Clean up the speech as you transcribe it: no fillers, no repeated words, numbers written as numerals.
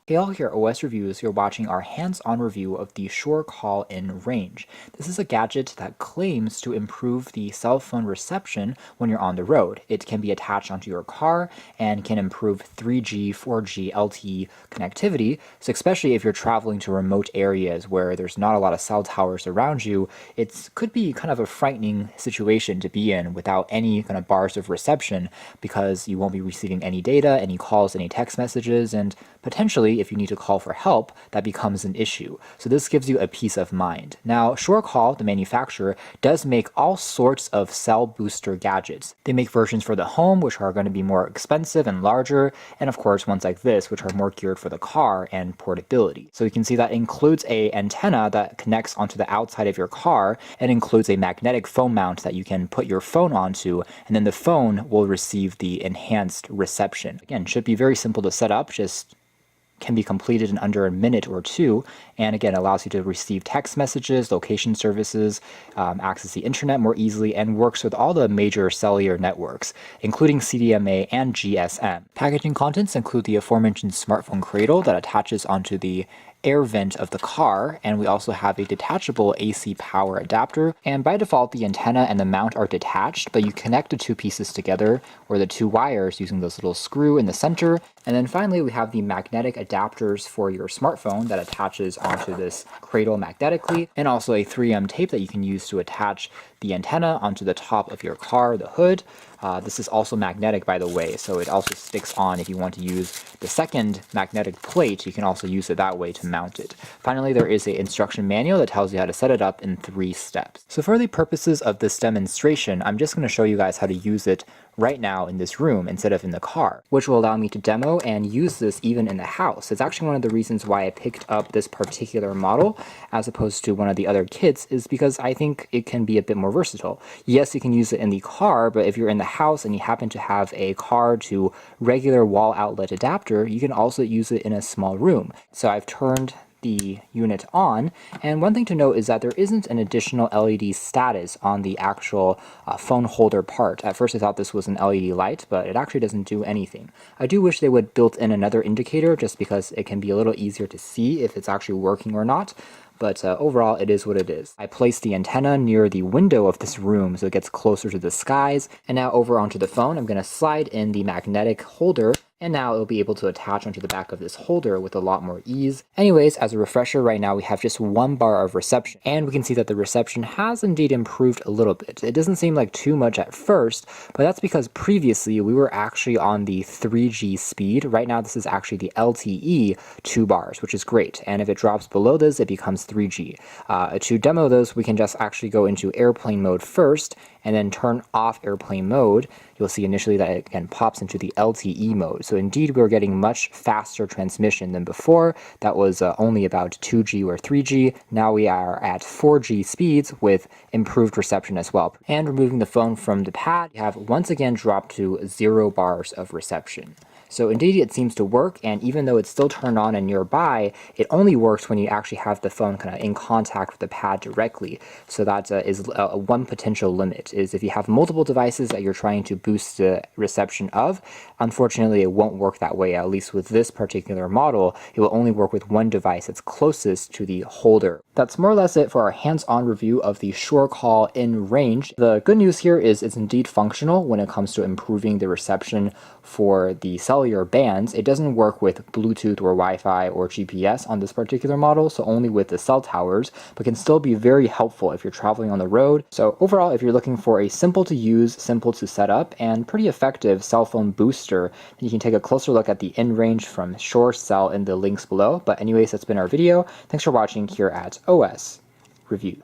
Hey all, here at OS Reviews, you're watching our hands-on review of the SureCall N-Range. This is a gadget that claims to improve the cell phone reception when you're on the road. It can be attached onto your car and can improve 3G, 4G, LTE connectivity, so especially if you're traveling to remote areas where there's not a lot of cell towers around you, it could be kind of a frightening situation to be in without any kind of bars of reception because you won't be receiving any data, any calls, any text messages, and potentially, if you need to call for help, that becomes an issue. So this gives you a peace of mind. Now, SureCall, the manufacturer, does make all sorts of cell booster gadgets. They make versions for the home, which are going to be more expensive and larger, and of course ones like this, which are more geared for the car and portability. So you can see that includes an antenna that connects onto the outside of your car, and includes a magnetic phone mount that you can put your phone onto, and then the phone will receive the enhanced reception. Again, should be very simple to set up, just can be completed in under a minute or two, and again allows you to receive text messages, location services, access the internet more easily, and works with all the major cellular networks, including CDMA and GSM. Packaging contents include the aforementioned smartphone cradle that attaches onto the air vent of the car, and we also have a detachable AC power adapter, and by default the antenna and the mount are detached, but you connect the two pieces together, or the two wires, using this little screw in the center. And then finally we have the magnetic adapters for your smartphone that attaches onto this cradle magnetically, and also a 3M tape that you can use to attach the antenna onto the top of your car, the hood. This is also magnetic, by the way, so it also sticks on. If you want to use the second magnetic plate, you can also use it that way to mount it. Finally, there is an instruction manual that tells you how to set it up in 3 steps. So for the purposes of this demonstration, I'm just going to show you guys how to use it right now in this room instead of in the car, which will allow me to demo and use this even in the house. It's actually one of the reasons why I picked up this particular model as opposed to one of the other kits, is because I think it can be a bit more versatile. Yes, you can use it in the car, but if you're in the house and you happen to have a car to regular wall outlet adapter, you can also use it in a small room. So I've turned the unit on, and one thing to note is that there isn't an additional LED status on the actual phone holder part. At first I thought this was an LED light, but it actually doesn't do anything. I do wish they would build in another indicator just because it can be a little easier to see if it's actually working or not. But overall, it is what it is. I placed the antenna near the window of this room so it gets closer to the skies. And now over onto the phone, I'm going to slide in the magnetic holder, and now it'll be able to attach onto the back of this holder with a lot more ease. Anyways, as a refresher, right now we have just 1 bar of reception, and we can see that the reception has indeed improved a little bit. It doesn't seem like too much at first, but that's because previously we were actually on the 3G speed. Right now this is actually the LTE 2 bars, which is great, and if it drops below this, it becomes 3G. To demo this, we can just actually go into airplane mode first, and then turn off airplane mode. You'll see initially that it again pops into the LTE mode. So indeed we're getting much faster transmission than before. That was only about 2G or 3G. Now we are at 4G speeds with improved reception as well. And removing the phone from the pad, you have once again dropped to 0 bars of reception. So indeed it seems to work, and even though it's still turned on and nearby, it only works when you actually have the phone kind of in contact with the pad directly. So that is one potential limit, is if you have multiple devices that you're trying to boost the reception of, unfortunately it won't work that way. At least with this particular model, it will only work with one device that's closest to the holder. That's more or less it for our hands-on review of the SureCall N-Range. The good news here is it's indeed functional when it comes to improving the reception for the cellular bands. It doesn't work with Bluetooth or Wi-Fi or GPS on this particular model, so only with the cell towers, but can still be very helpful if you're traveling on the road. So overall, if you're looking for a simple to use, simple to set up, and pretty effective cell phone booster, then you can take a closer look at the N-Range from SureCell in the links below. But anyways, that's been our video. Thanks for watching here at OS Reviews.